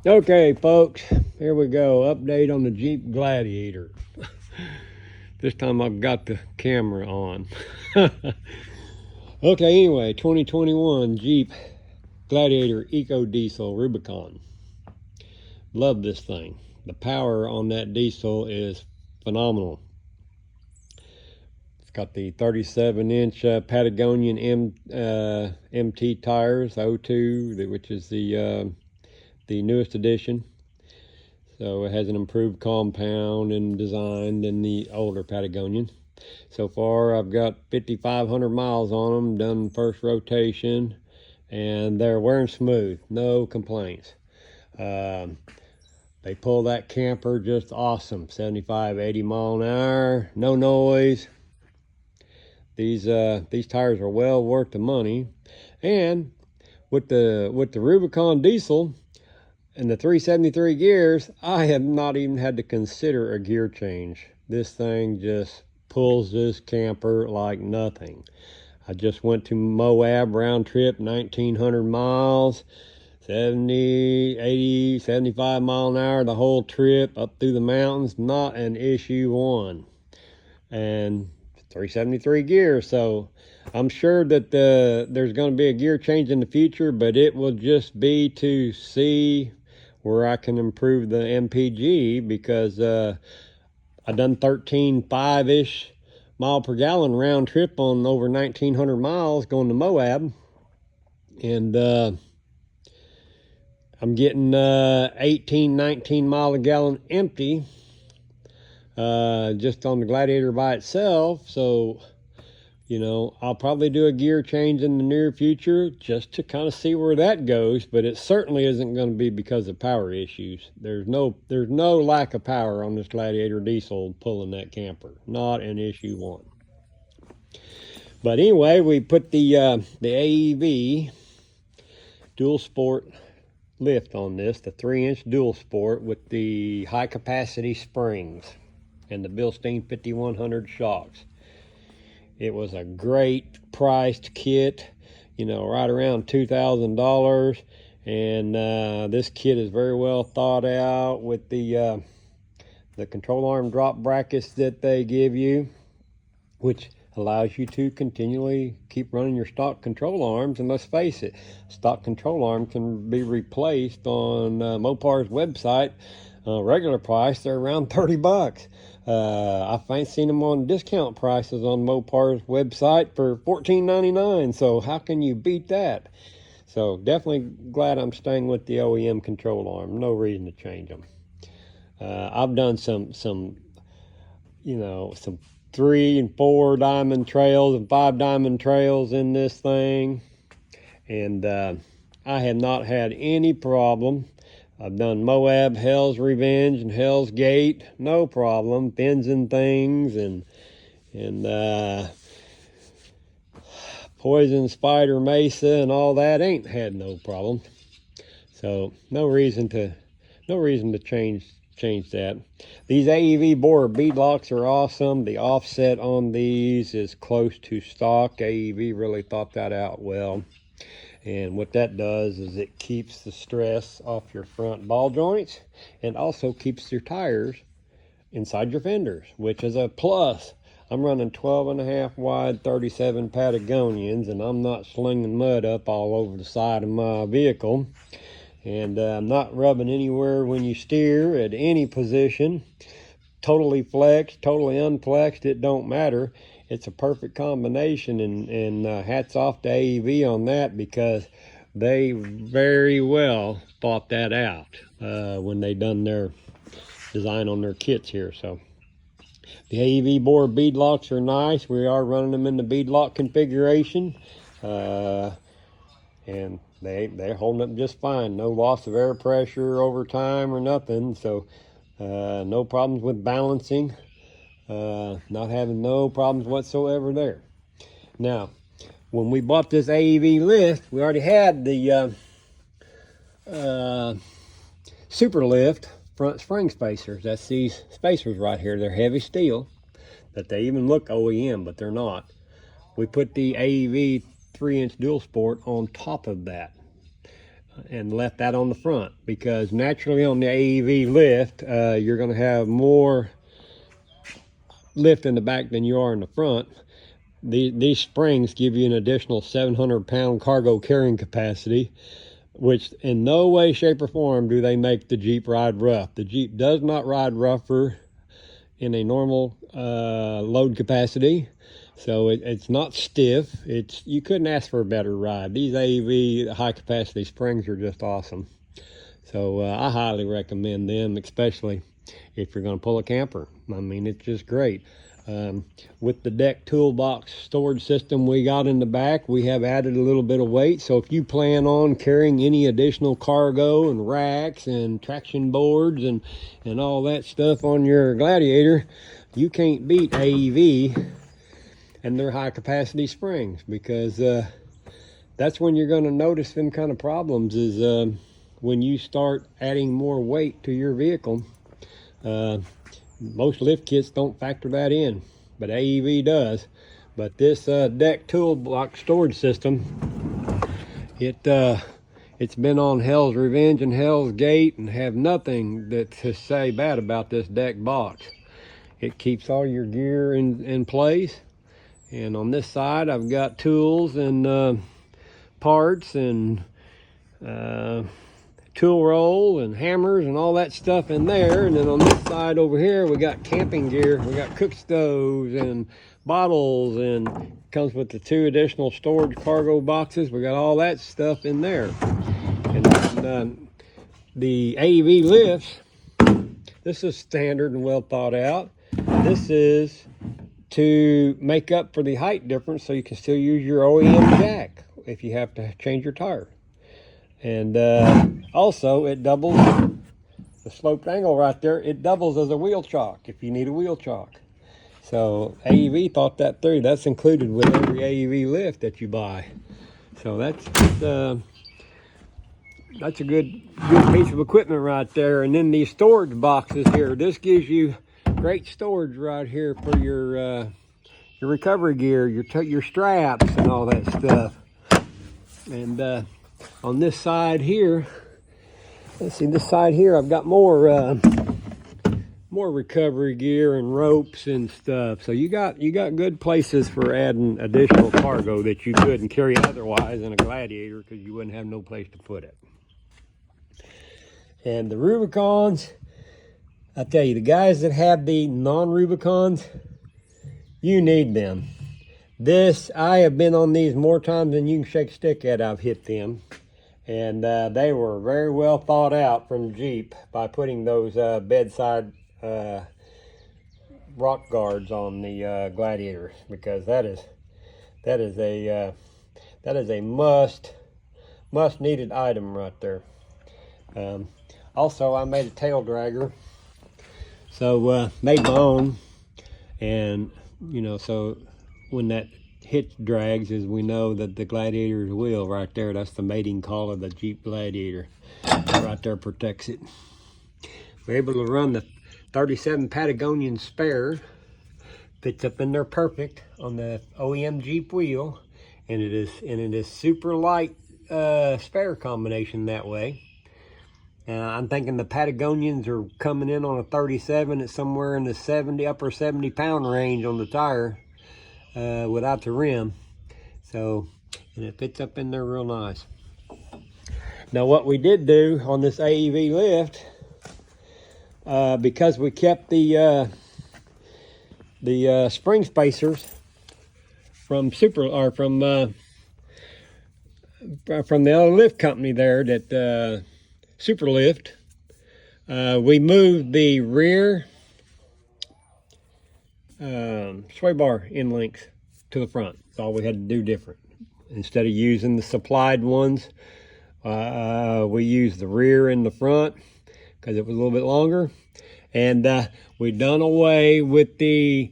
Okay, folks, here we go. Update on the Jeep Gladiator. This time I've got the camera on. Okay, anyway, 2021 Jeep Gladiator Eco Diesel Rubicon. Love this thing. The power on that diesel is phenomenal. It's got the 37-inch Patagonian MT tires, 02, which is the newest edition. So it has an improved compound and design than the older Patagonian. So far I've got 5,500 miles on them, done first rotation, and they're wearing smooth, no complaints. They pull that camper just awesome, 75, 80 mile an hour, no noise. These tires are well worth the money. And with the Rubicon diesel, and the 373 gears, I have not even had to consider a gear change. This thing just pulls this camper like nothing. I just went to Moab round trip, 1,900 miles, 70, 80, 75 mile an hour the whole trip up through the mountains, not an issue one. And 373 gears, so I'm sure that there's going to be a gear change in the future, but it will just be to see where I can improve the MPG, because I've done 13.5-ish mile per gallon round trip on over 1,900 miles going to Moab, and I'm getting 18, 19 mile a gallon empty just on the Gladiator by itself. So, you know, I'll probably do a gear change in the near future just to kind of see where that goes, but it certainly isn't going to be because of power issues. There's no lack of power on this Gladiator diesel pulling that camper. Not an issue one. But anyway, we put the AEV dual sport lift on this, the 3-inch dual sport with the high capacity springs and the Bilstein 5100 shocks. It was a great priced kit, you know, right around $2,000. And this kit is very well thought out with the control arm drop brackets that they give you, which allows you to continually keep running your stock control arms. And let's face it, stock control arm can be replaced on Mopar's website. Regular price, they're around 30 bucks. I've seen them on discount prices on Mopar's website for $14.99. So how can you beat that? So definitely glad I'm staying with the OEM control arm. No reason to change them. I've done some 3 and 4 diamond trails and 5 diamond trails in this thing, and I have not had any problem. I've done Moab, Hell's Revenge, and Hell's Gate, no problem. Fins and things, and Poison Spider Mesa and all that, ain't had no problem. So no reason to change that. These AEV bore bead locks are awesome. The offset on these is close to stock. AEV really thought that out well. And what that does is it keeps the stress off your front ball joints and also keeps your tires inside your fenders, which is a plus. I'm running 12.5 wide 37 Patagonians, and I'm not slinging mud up all over the side of my vehicle. And I'm not rubbing anywhere when you steer at any position. Totally flexed, totally unflexed, it don't matter. It's a perfect combination, and hats off to AEV on that, because they very well thought that out when they done their design on their kits here. So the AEV bore bead locks are nice. We are running them in the bead lock configuration, and they're holding up just fine. No loss of air pressure over time or nothing. So no problems with balancing. Not having no problems whatsoever there. Now, when we bought this AEV lift, we already had the super lift front spring spacers. That's these spacers right here. They're heavy steel, but they even look OEM, but they're not. We put the AEV 3-inch dual sport on top of that. and left that on the front, because naturally on the AEV lift, you're going to have more lift in the back than you are in the front. These springs give you an additional 700-pound cargo carrying capacity, which in no way, shape, or form do they make the Jeep ride rough. The Jeep does not ride rougher in a normal load capacity, so it's not stiff. You couldn't ask for a better ride. These AEV high capacity springs are just awesome. So I highly recommend them, especially if you're going to pull a camper. I mean, it's just great. With the deck toolbox storage system we got in the back, we have added a little bit of weight. So if you plan on carrying any additional cargo and racks and traction boards and all that stuff on your Gladiator, you can't beat AEV and their high capacity springs, because that's when you're going to notice them kind of problems, is when you start adding more weight to your vehicle. Most lift kits don't factor that in, but AEV does. But this deck toolbox storage system, it's been on hell's revenge and hell's gate, and have nothing to say bad about this deck box. It keeps all your gear in place. And on this side, I've got tools and parts and tool roll and hammers and all that stuff in there. And then on this side over here, we got camping gear. We got cook stoves and bottles, and comes with the 2 additional storage cargo boxes. We got all that stuff in there. And then, the AEV lifts, this is standard and well thought out. This is to make up for the height difference, so you can still use your OEM jack if you have to change your tire. And also, it doubles, the sloped angle right there, it doubles as a wheel chock if you need a wheel chock. So AEV thought that through. That's included with every AEV lift that you buy. So that's a good piece of equipment right there. And then these storage boxes here, this gives you great storage right here for your recovery gear, your straps and all that stuff. And on this side here, let's see, this side here, I've got more recovery gear and ropes and stuff. So you got good places for adding additional cargo that you couldn't carry otherwise in a Gladiator, because you wouldn't have no place to put it. And the Rubicons, I tell you, the guys that have the non-Rubicons, you need them. I have been on these more times than you can shake a stick at. I've hit them. And they were very well thought out from Jeep by putting those bedside rock guards on the Gladiators, because that is a must needed item right there. Also, I made a tail dragger, so made my own, and so when that hitch drags, as we know that the Gladiator's wheel right there, that's the mating call of the Jeep Gladiator. That right there protects it. We're able to run the 37 Patagonian spare, fits up in there perfect on the OEM Jeep wheel, and it is super light spare combination that way. I'm thinking the Patagonians are coming in on a 37 at somewhere in the upper 70 pound range on the tire without the rim. So, and it fits up in there real nice. Now what we did do on this AEV lift, because we kept the spring spacers from the other lift company there, that Super Lift, we moved the rear sway bar end links to the front. That's all we had to do different. Instead of using the supplied ones, we used the rear and the front because it was a little bit longer. And we done away with the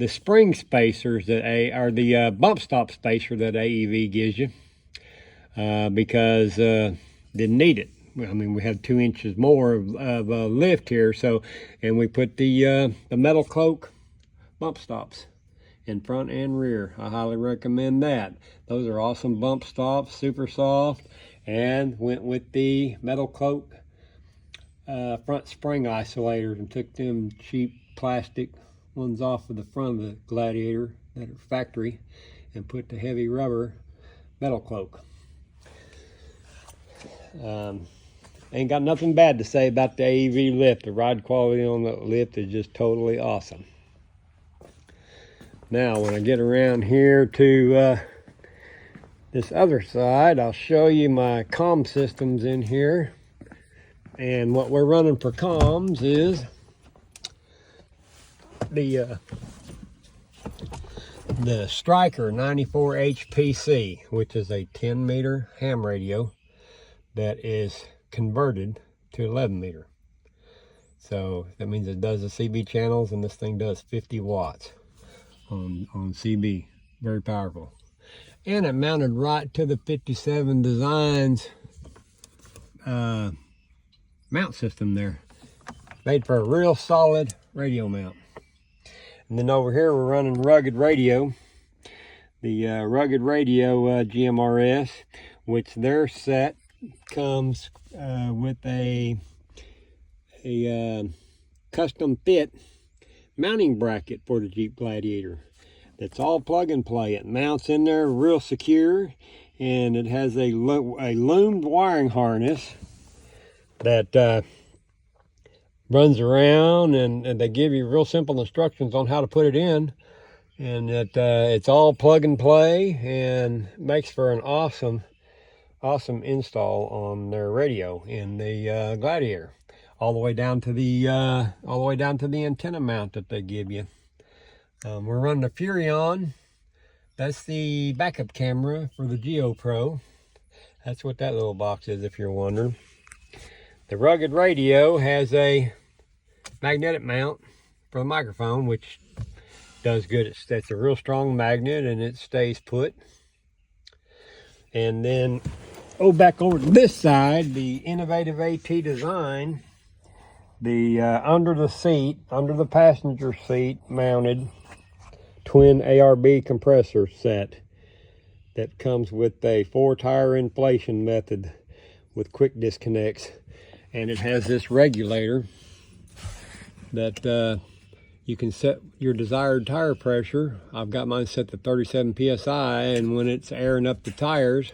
spring spacers that or the bump stop spacer that AEV gives you, because didn't need it. I mean, we had 2 inches more of lift here, so, and we put the metal cloak bump stops in front and rear. I highly recommend that. Those are awesome bump stops, super soft, and went with the metal cloak front spring isolators and took them cheap plastic ones off of the front of the Gladiator that are factory and put the heavy rubber metal cloak. Ain't got nothing bad to say about the AEV lift. The ride quality on the lift is just totally awesome. Now when I get around here to this other side, I'll show you my comm systems in here. And what we're running for comms is the Striker 94 HPC, which is a 10 meter ham radio that is converted to 11 meter. So that means it does the CB channels, and this thing does 50 watts on CB. Very powerful. And it mounted right to the 57 Designs mount system there. Made for a real solid radio mount. And then over here we're running rugged radio. The rugged radio GMRS, which their set comes with a custom fit mounting bracket for the Jeep Gladiator. That's all plug and play. It mounts in there real secure, and it has a loomed wiring harness that runs around, and they give you real simple instructions on how to put it in, and it's all plug and play and makes for an awesome install on their radio in the Gladiator, all the way down to the antenna mount that they give you. We're running a Furion. That's the backup camera for the GeoPro. That's what that little box is, if you're wondering. The rugged radio has a magnetic mount for the microphone, which does good. It's a real strong magnet, and it stays put. And then back over to this side, the innovative AT design, the under the passenger seat mounted twin ARB compressor set that comes with a 4-tire inflation method with quick disconnects. And it has this regulator that you can set your desired tire pressure. I've got mine set to 37 psi, and when it's airing up the tires,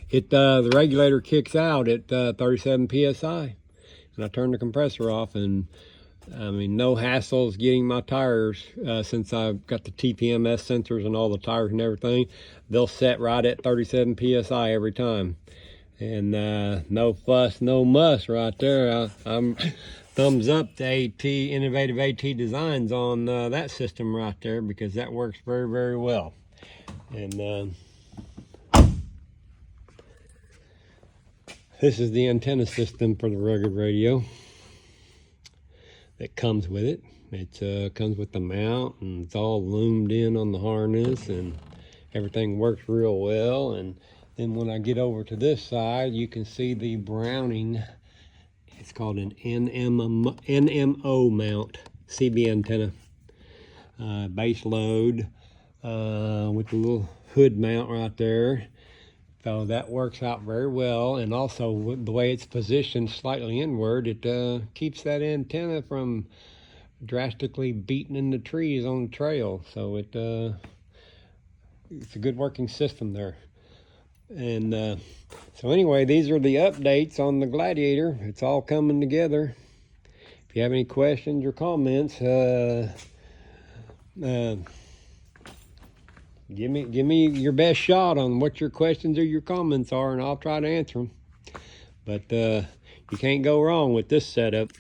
the regulator kicks out at 37 psi, and I turn the compressor off. And I mean, no hassles getting my tires, since I've got the TPMS sensors and all the tires and everything. They'll set right at 37 psi every time. And no fuss, no muss right there. I'm thumbs up to innovative AT designs on that system right there, because that works very, very well. And this is the antenna system for the rugged radio that comes with it. It comes with the mount, and it's all loomed in on the harness, and everything works real well. And then when I get over to this side, you can see the Browning. It's called an NMO mount CB antenna, base load with the little hood mount right there. So that works out very well. And also with the way it's positioned slightly inward, it keeps that antenna from drastically beating in the trees on the trail. So it's a good working system there. And so anyway, these are the updates on the Gladiator. It's all coming together. If you have any questions or comments, give me your best shot on what your questions or your comments are, and I'll try to answer them. But you can't go wrong with this setup.